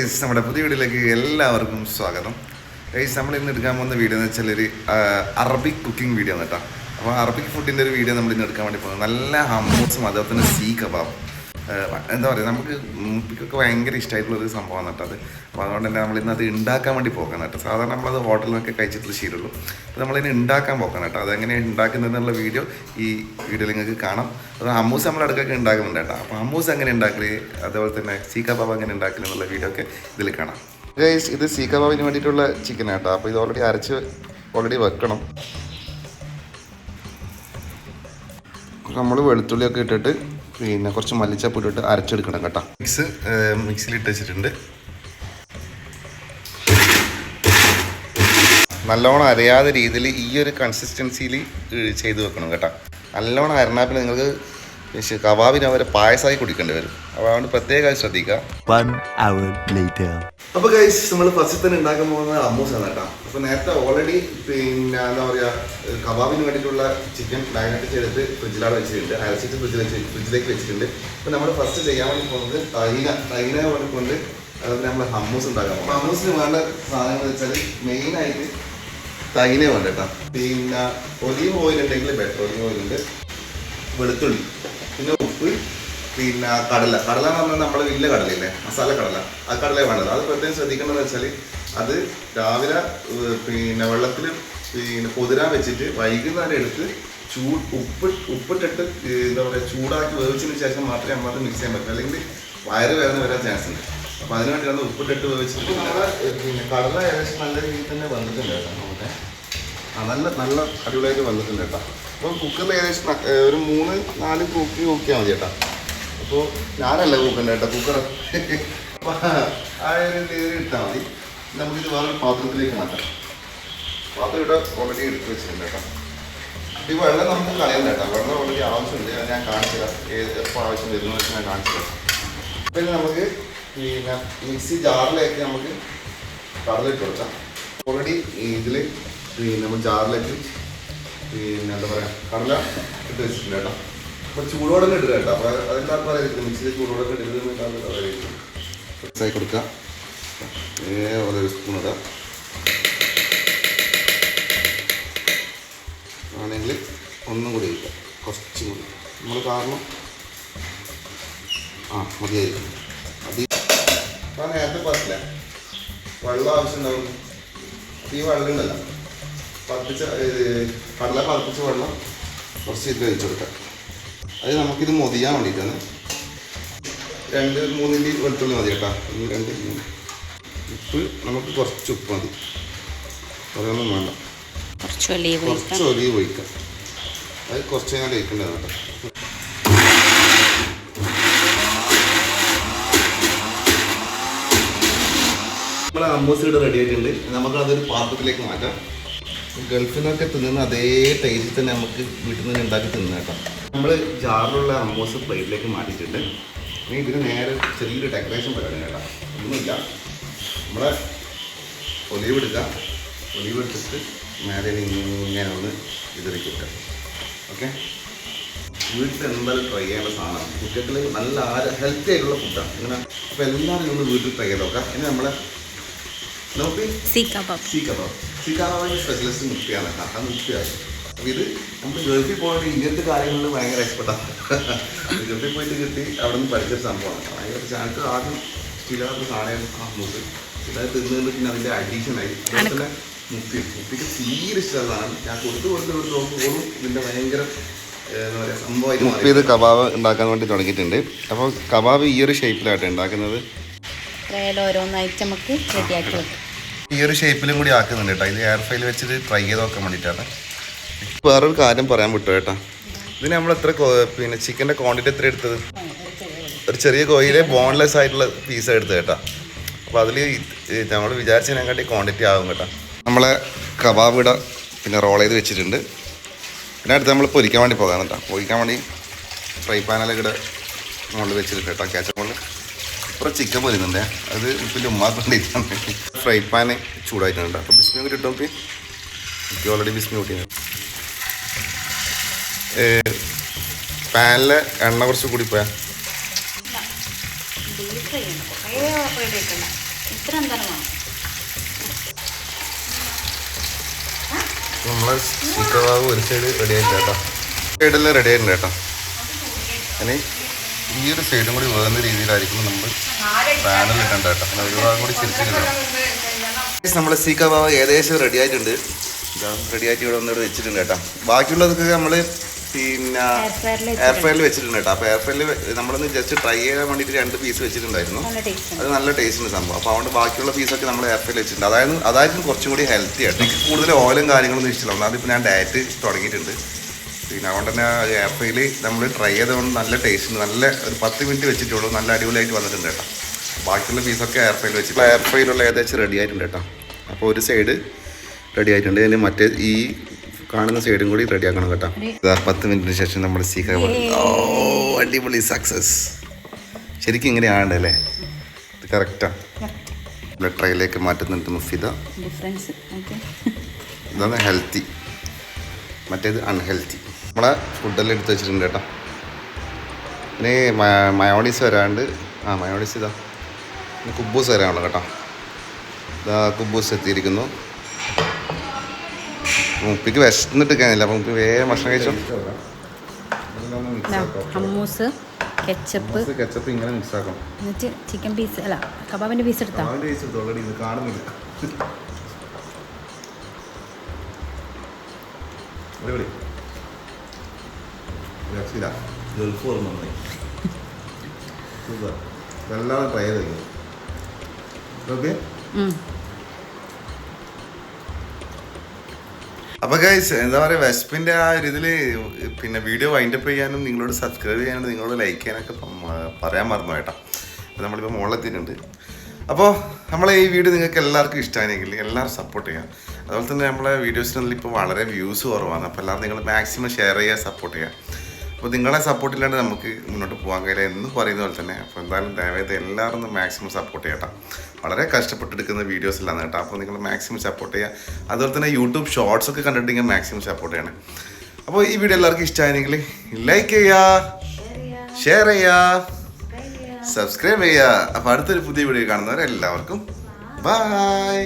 Guys, നമ്മുടെ പുതിയ വീഡിയോയിലേക്ക് എല്ലാവർക്കും സ്വാഗതം. ഗൈസ്, നമ്മൾ ഇന്ന് എടുക്കാൻ പോകുന്ന വീഡിയോ എന്ന് വെച്ചാൽ ഒരു അറബിക് കുക്കിംഗ് വീഡിയോ ആണ് കേട്ടോ. അപ്പോൾ അറബിക് ഫുഡിൻ്റെ ഒരു വീഡിയോ നമ്മൾ ഇന്ന് എടുക്കാൻ വേണ്ടി പോകുന്നത്. നല്ല ഹമ്മൂസും അതുപോലെ തന്നെ സീ കബാബ്, എന്താ പറയുക, നമുക്ക് മുപ്പിക്കൊക്കെ ഭയങ്കര ഇഷ്ടമായിട്ടുള്ളൊരു സംഭവമാണ് കേട്ടോ അത്. അപ്പോൾ അതുകൊണ്ട് തന്നെ നമ്മളിന്ന് അത് ഉണ്ടാക്കാൻ വേണ്ടി പോകാൻ കേട്ടോ. സാധാരണ നമ്മളത് ഹോട്ടലിൽ നിന്നൊക്കെ കഴിച്ചിട്ടുള്ള ശീലമുള്ളൂ. അപ്പോൾ നമ്മളിന് ഉണ്ടാക്കാൻ പോകാൻ കേട്ടോ. അതെങ്ങനെ ഉണ്ടാക്കുന്നതെന്നുള്ള വീഡിയോ ഈ വീഡിയോയിൽ നിങ്ങൾക്ക് കാണാം. അത് ഹമ്മൂസ് നമ്മൾ ഇടയ്ക്കൊക്കെ ഉണ്ടാക്കുന്നുണ്ട് കേട്ടോ. അപ്പോൾ ഹമ്മൂസ് എങ്ങനെ ഉണ്ടാക്കല്, അതുപോലെ തന്നെ സീ കബാബ് എങ്ങനെ ഉണ്ടാക്കല് എന്നുള്ള വീഡിയോ ഒക്കെ ഇതിൽ കാണാം. ഗൈസ്, ഇത് സീ കബാബിന് വേണ്ടിയിട്ടുള്ള ചിക്കൻ കേട്ടോ. അപ്പോൾ ഇത് ഓൾറെഡി വെക്കണം. നമ്മൾ വെളുത്തുള്ളിയൊക്കെ ഇട്ടിട്ട് പിന്നെ കുറച്ച് മല്ലിച്ചപ്പ് ഇട്ടിട്ട് അരച്ചെടുക്കണം കേട്ടോ. മിക്സിയിൽ ഇട്ട് വെച്ചിട്ടുണ്ട്. നല്ലോണം അരയാതെ രീതിയിൽ ഈ ഒരു കൺസിസ്റ്റൻസിയിൽ ചെയ്ത് വെക്കണം കേട്ടോ. നല്ലോണം അരഞ്ഞാൽ പിന്നെ നിങ്ങൾക്ക് കബാബിന് അവരെ പായസമായി കുടിക്കേണ്ടി വരും. അപ്പോൾ അതുകൊണ്ട് പ്രത്യേകമായി ശ്രദ്ധിക്കുക. 1 hour later. അപ്പോൾ ഗൈസ്, നമ്മൾ ഫസ്റ്റ് തന്നെ ഉണ്ടാക്കാൻ പോകുന്നത് ഹമ്മൂസാണ് കേട്ടോ. അപ്പോൾ നേരത്തെ ഓൾറെഡി പിന്നെ എന്താ പറയുക, കബാബിന് വേണ്ടിയിട്ടുള്ള ചിക്കൻ മാരിനേറ്റ് ചെയ്തിട്ട് ഫ്രിഡ്ജിലാണ് വെച്ചിട്ടുണ്ട്. അരച്ചിട്ട് ഫ്രിഡ്ജിലേക്ക് വെച്ചിട്ടുണ്ട്. അപ്പോൾ നമ്മൾ ഫസ്റ്റ് ചെയ്യാൻ വേണ്ടി പോകുന്നത് തൈന കൊണ്ട് അതുപോലെ നമ്മൾ ഹമ്മൂസ് ഉണ്ടാക്കാൻ പോകും. ഹമ്മൂസിന് വേണ്ട സാധനങ്ങൾ വെച്ചാൽ മെയിനായിട്ട് തൈന വേണ്ട കേട്ടോ. പിന്നെ ഒലീവ് ഓയിൽ ഉണ്ടെങ്കിൽ ബെറ്റർ. ഒലീവ് ഓയിലുണ്ട്, വെളുത്തുള്ളി, പിന്നെ ഉപ്പ്, പിന്നെ കടല എന്ന് പറഞ്ഞാൽ നമ്മൾ വലിയ കടലയില്ലേ, മസാല കടല, ആ കടല വേണ്ടത്. അത് പ്രത്യേകം ശ്രദ്ധിക്കേണ്ടതെന്ന് വെച്ചാൽ അത് രാവിലെ പിന്നെ വെള്ളത്തിൽ പിന്നെ പൊതിരാൻ വെച്ചിട്ട് വൈകുന്നേരം എടുത്ത് ഉപ്പിട്ടിട്ട് എന്താ പറയുക ചൂടാക്കി വേവിച്ചതിന് ശേഷം മാത്രമേ നമ്മളത് മിക്സ് ചെയ്യാൻ പറ്റൂ. അല്ലെങ്കിൽ വയറ് വേദന വരാൻ ചാൻസ് ഉണ്ട്. അപ്പോൾ അതിന് വേണ്ടിയാണ് ഉപ്പിട്ടിട്ട് വേവിച്ചിട്ട്. പിന്നെ കടല ഏകദേശം നല്ല രീതിയിൽ തന്നെ വന്നിട്ടുണ്ട് കേട്ടോ. നമുക്ക് നല്ല അടിപൊളിയായിട്ട് വന്നിട്ടുണ്ട് കേട്ടോ. അപ്പോൾ കുക്കറിൽ ഏകദേശം ഒരു 3-4 കുക്കിയാൽ മതി കേട്ടോ. അപ്പോൾ ഞാനല്ല കുക്കറിൻ്റെ കേട്ടോ, കുക്കർ. അപ്പോൾ ആ ഒരു രീതിയിൽ ഇട്ടാൽ മതി. നമുക്കിത് വേറൊരു പാത്രത്തിലേക്ക് മാറ്റാം. പാത്രം ഇവിടെ ഓൾറെഡി എടുത്ത് വെച്ചിട്ടുണ്ട് കേട്ടോ. ഈ വെള്ളം നമുക്ക് കളയണ്ട കേട്ടോ. വെള്ളം ഓൾറെഡി ആവശ്യമുണ്ട്. ഞാൻ കാണിച്ചു തരാം എപ്പോൾ ആവശ്യം വരുന്നത് വെച്ചാൽ ഞാൻ കാണിച്ചു തരാം. പിന്നെ നമുക്ക് പിന്നെ മിക്സി ജാറിലേക്ക് നമുക്ക് കടലിട്ട് കൊടുക്കാം. ഓൾറെഡി ഇതിൽ പിന്നെ നമ്മൾ ജാറിലേക്ക് പിന്നെ എന്താ പറയുക കടല ഇട്ട് വെച്ചിട്ടുണ്ട് കേട്ടോ. അപ്പോൾ ചൂടോടെ ഇടുക കേട്ടോ. അപ്പോൾ അതെല്ലാവർക്കും അറിയാം, മിക്സിയിൽ ചൂടോടെ ഇടുന്നത് മിക്സായി കൊടുക്കുക. ഒരു സ്പൂൺ ഇടുക. ആണെങ്കിൽ ഒന്നും കൂടി ഇരിക്കുക, കുറച്ചും കൂടി നമ്മൾ കാരണം മതിയായിരിക്കും. അപ്പോൾ നേരത്തെ പറഞ്ഞില്ല വെള്ളം ആവശ്യം ഉണ്ടാവും. അപ്പോൾ ഈ വെള്ളം ഉണ്ടല്ലോ, കടല പതിപ്പിച്ച വെള്ളം കുറച്ച് ഇത് കഴിച്ചു കൊടുക്കാം. അത് നമുക്കിത് മൊതിയാൻ വേണ്ടിയിട്ടാണ്. 2-3 ഇല്ലി വെളുത്തുള്ളി മതി കേട്ടോ. 2-3 ഉപ്പ്, നമുക്ക് കുറച്ച് ഉപ്പ് മതി, അതൊന്നും വേണ്ട. കുറച്ച് ഒലീവ് ഒഴിക്കാം. അത് കുറച്ച് ഞാൻ ഒഴിക്കേണ്ടതാണ് കേട്ടോ. നമ്മൾ ഹമ്മൂസ് ഇവിടെ റെഡി ആയിട്ടുണ്ട്. നമുക്കതൊരു പാത്രത്തിലേക്ക് മാറ്റാം. ഗൾഫിൽ നിന്നൊക്കെ തിന്നുന്ന അതേ ടേസ്റ്റ് തന്നെ നമുക്ക് വീട്ടിൽ നിന്ന് ഉണ്ടാക്കി തിന്നുന്ന കേട്ടോ. നമ്മൾ ജാറിലുള്ള ഹമ്മൂസ് പ്ലേറ്റിലേക്ക് മാറ്റിയിട്ടുണ്ട്. ഇനി ഇതിന് നേരെ ചെറിയൊരു ഡെക്കറേഷൻ പരിപാടി കേട്ടോ. ഒന്നുമില്ല, നമ്മളെ ഒലീവ് എടുക്കുക. ഒലീവ് എടുത്തിട്ട് നേരെ ഇങ്ങനെ ഒന്ന് ഇതിലേക്ക് വെക്കാം. ഓക്കെ, വീട്ടിൽ എന്തായാലും ട്രൈ ചെയ്യേണ്ട സാധനമാണ്. കുട്ടികൾ നല്ല ഹെൽത്തി ആയിട്ടുള്ള ഫുഡാണ് ഇങ്ങനെ. അപ്പോൾ എല്ലാവരും ഒന്ന് വീട്ടിൽ ട്രൈ ചെയ്ത് നോക്കാം. ഇനി നമ്മളെ നമുക്ക് സീ കബാബിൻ്റെ സ്പെഷ്യലിസ്റ്റ് മുപ്പിയാണ് കേട്ടോ. ആ മുപ്പിയാണ്. അപ്പോൾ ഇത് നമ്മൾ ഗൾഫിൽ പോയിട്ട് ഇങ്ങനത്തെ കാര്യങ്ങളിൽ ഭയങ്കര എക്സ്പെർട്ടാണ്. ഗൾഫിൽ പോയിട്ട് കിട്ടി അവിടെ നിന്ന് പഠിച്ചൊരു സംഭവമാണ്. ഭയങ്കര ചാനക്ക് ആദ്യം ചിലർക്ക് സാധനം ഹമ്മൂസ് ചിലത് തിന്നുകൊണ്ട് പിന്നെ അതിൻ്റെ അഡീഷനായി. അതുപോലെ തന്നെ മുപ്പിക്ക് തീരെ ഇഷ്ടമാണ്. ഞാൻ കൊടുത്ത് നോക്കുമ്പോഴും ഇതിൻ്റെ ഭയങ്കര എന്താ പറയുക സംഭവമായിട്ട് മാറി. ഇത് കബാബ് ഉണ്ടാക്കാൻ വേണ്ടി തുടങ്ങിയിട്ടുണ്ട്. അപ്പോൾ കബാബ് ഈ ഒരു ഷേപ്പിലായിട്ട് ഉണ്ടാക്കുന്നത്. ഈ ഒരു ഷേപ്പിലും കൂടി ആക്കുന്നുണ്ട് കേട്ടോ. ഇത് എയർ ഫ്രൈയിൽ വെച്ചിട്ട് ട്രൈ ചെയ്ത് നോക്കാൻ വേണ്ടിയിട്ടാണ്. വേറൊരു കാര്യം പറയാൻ വിട്ടു കേട്ടോ. ഇതിന് നമ്മൾ എത്ര പിന്നെ ചിക്കൻ്റെ ക്വാണ്ടിറ്റി എത്ര എടുത്തത്? ഒരു ചെറിയ കോഴിയിലെ ബോൺലെസ് ആയിട്ടുള്ള പീസ് എടുത്തത് കേട്ടോ. അപ്പോൾ അതിൽ നമ്മൾ വിചാരിച്ചതിനെക്കാട്ടി ക്വാണ്ടിറ്റി ആകും കേട്ടോ. നമ്മളെ കബാബ് ഇവിടെ പിന്നെ റോൾ ചെയ്ത് വെച്ചിട്ടുണ്ട്. പിന്നെ അടുത്ത് നമ്മൾ പൊരിക്കാൻ വേണ്ടി പോകാൻ കേട്ടോ. പൊരിക്കാൻ വേണ്ടി ഫ്രൈ പാനലൊക്കെ ഇവിടെ മുകളിൽ വെച്ചിട്ടുണ്ട് കേട്ടോ. ക്യാച്ചപ്പ് മുകളിൽ ഇപ്പോൾ ചിക്കൻ പൊരിക്കുന്നുണ്ട്. അത് ഉപ്പിൽ ഉമ്മാക്കൊണ്ടിരിക്കുകയാണ്. ഫ്രൈ പാന് ചൂടായിട്ടുണ്ട്. അപ്പോൾ ബിസ്മി കൂടി ഇട്ടോ. എനിക്ക് ഓൾറെഡി ബിസ്മി കൂട്ടിയാണ്. പാനിൽ എണ്ണ കുറച്ച് കൂടി പോയാൽ ഇത്ര എന്താണ് വേണം. നമ്മളെ ചിക്കൻ കബാബ് ഒരു സൈഡ് റെഡി ആയിട്ടുണ്ട് കേട്ടോ. സൈഡെല്ലാം റെഡി ആയിട്ടുണ്ട് കേട്ടോ. ഇനി ഈ ഒരു സൈഡും കൂടി വേറുന്ന രീതിയിലായിരിക്കും നമ്മൾ പാനൽ ഇട്ടുണ്ട് കേട്ടോ. അങ്ങനെ ഒരു ഭാഗം കൂടി ചിരിച്ചിട്ടുണ്ട്. നമ്മുടെ സീ കബാബ് ഏകദേശം റെഡി ആയിട്ടുണ്ട്. റെഡി ആയിട്ട് ഇവിടെ വന്നിട്ട് വെച്ചിട്ടുണ്ട് കേട്ടോ. ബാക്കിയുള്ളതൊക്കെ നമ്മൾ പിന്നെ എയർ ഫ്രയറിൽ വെച്ചിട്ടുണ്ട് കേട്ടോ. അപ്പോൾ എയർ ഫ്രയറിൽ നമ്മളൊന്ന് ജസ്റ്റ് ട്രൈ ചെയ്യാൻ വേണ്ടിയിട്ട് 2 പീസ് വെച്ചിട്ടുണ്ടായിരുന്നു. അത് നല്ല ടേസ്റ്റ് ഉണ്ട് സംഭവം. അപ്പോൾ അതുകൊണ്ട് ബാക്കിയുള്ള പീസൊക്കെ നമ്മൾ എയർ ഫ്രയറിൽ വെച്ചിട്ടുണ്ട്. അതായിരിക്കും കുറച്ചും കൂടി ഹെൽത്തി ആയിട്ട്. എനിക്ക് കൂടുതൽ ഓയിലും കാര്യങ്ങളൊന്നും ഇഷ്ടമില്ല. ഒന്നാമത് ഇപ്പോൾ ഞാൻ ഡയറ്റ് തുടങ്ങിയിട്ടുണ്ട്. പിന്നെ അതുകൊണ്ട് തന്നെ എയർ ഫ്രയറിൽ നമ്മൾ ട്രൈ ചെയ്തതുകൊണ്ട് നല്ല ടേസ്റ്റ് ഉണ്ട്. നല്ല ഒരു 10 മിനിറ്റ് വെച്ചിട്ടുള്ളൂ. നല്ല അടിപൊളിയായിട്ട് വന്നിട്ടുണ്ട് കേട്ടോ. ബാക്കിയുള്ള പീസൊക്കെ എയർ ഫ്രയറിൽ വെച്ചിട്ട് എയർ ഫ്രയറിലുള്ള ഏകദേശം റെഡി ആയിട്ടുണ്ട് കേട്ടോ. അപ്പോൾ ഒരു സൈഡ് റെഡി ആയിട്ടുണ്ട്. ഇനി മറ്റേ ഈ കാണുന്ന സൈഡും കൂടി റെഡി ആക്കണം കേട്ടോ. 10 മിനിറ്റിന് ശേഷം നമ്മൾ സീ കബാബ്. ഓ അടിപൊളി സക്സസ്. ശരിക്കും ഇങ്ങനെയാണ് അല്ലേ? ഇത് കറക്റ്റാണ്. ട്രൈയിലേക്ക് മാറ്റുന്നുണ്ട് മുഫിദ. ഇതാണ് ഹെൽത്തി, മറ്റേത് അൺഹെൽത്തി. നമ്മളെ ഫുഡെല്ലാം എടുത്ത് വെച്ചിട്ടുണ്ട് കേട്ടോ. ഇനി മയോണീസ് വരാണ്ട്. മയോണീസ് ഇതാ. പിന്നെ കുബൂസ് വരാനുള്ളൂ കേട്ടോ. ഇതാ കുബൂസ് എത്തിയിരിക്കുന്നു. മുപ്പിക്ക് വിശന്നിട്ട് കാണില്ല. അപ്പോൾ മുപ്പി വേഗം ഭക്ഷണം കഴിച്ചോ. ഹമ്മൂസ്, കെച്ചപ്പ് ഇങ്ങനെ മിക്സ് ആക്കണം. എന്നിട്ട് ചിക്കൻ പീസ് അല്ല കബാബിന്റെ പീസ് എടുത്താൽ ഓൾറെഡി ഇത് കാണുന്നില്ല. ഗൾഫ് ഓർമ്മ എല്ലാം ട്രൈ ചെയ്ത്. ഓക്കെ. അപ്പോൾ ഗൈസ് എന്താ പറയുക, വെസ്പിൻ്റെ ആ ഒരു ഇതിൽ പിന്നെ വീഡിയോ വൈൻഡപ്പ് ചെയ്യാനും നിങ്ങളോട് സബ്സ്ക്രൈബ് ചെയ്യാനും നിങ്ങളോട് ലൈക്ക് ചെയ്യാനൊക്കെ പറയാൻ മറന്നു കേട്ടോ. അപ്പോൾ നമ്മളിപ്പോൾ മുകളിലെത്തിയിട്ടുണ്ട്. അപ്പോൾ നമ്മളെ ഈ വീഡിയോ നിങ്ങൾക്ക് എല്ലാവർക്കും ഇഷ്ടമായെങ്കിൽ എല്ലാവരും സപ്പോർട്ട് ചെയ്യാം. അതുപോലെ തന്നെ നമ്മളെ വീഡിയോസിനുള്ളിൽ ഇപ്പോൾ വളരെ വ്യൂസ് കുറവാണ്. അപ്പോൾ എല്ലാവരും നിങ്ങൾ മാക്സിമം ഷെയർ ചെയ്യുക, സപ്പോർട്ട് ചെയ്യുക. അപ്പോൾ നിങ്ങളെ സപ്പോർട്ടില്ലാണ്ട് നമുക്ക് മുന്നോട്ട് പോകാൻ കഴിയില്ല എന്ന് പറയുന്ന പോലെ തന്നെ. അപ്പോൾ എന്തായാലും ദയവായിട്ട് എല്ലാവരും ഒന്ന് മാക്സിമം സപ്പോർട്ട് ചെയ്യട്ടോ. വളരെ കഷ്ടപ്പെട്ടെടുക്കുന്ന വീഡിയോസിലാണ് കേട്ടോ. അപ്പോൾ നിങ്ങൾ മാക്സിമം സപ്പോർട്ട് ചെയ്യുക. അതുപോലെ തന്നെ യൂട്യൂബ് ഷോർട്സ് ഒക്കെ കണ്ടിട്ടുണ്ടെങ്കിൽ മാക്സിമം സപ്പോർട്ട് ചെയ്യണം. അപ്പോൾ ഈ വീഡിയോ എല്ലാവർക്കും ഇഷ്ടമായെങ്കിൽ ലൈക്ക് ചെയ്യുക, ഷെയർ ചെയ്യുക, സബ്സ്ക്രൈബ് ചെയ്യുക. അപ്പോൾ അടുത്തൊരു പുതിയ വീഡിയോ കാണുന്നവരെല്ലാവർക്കും ബൈ.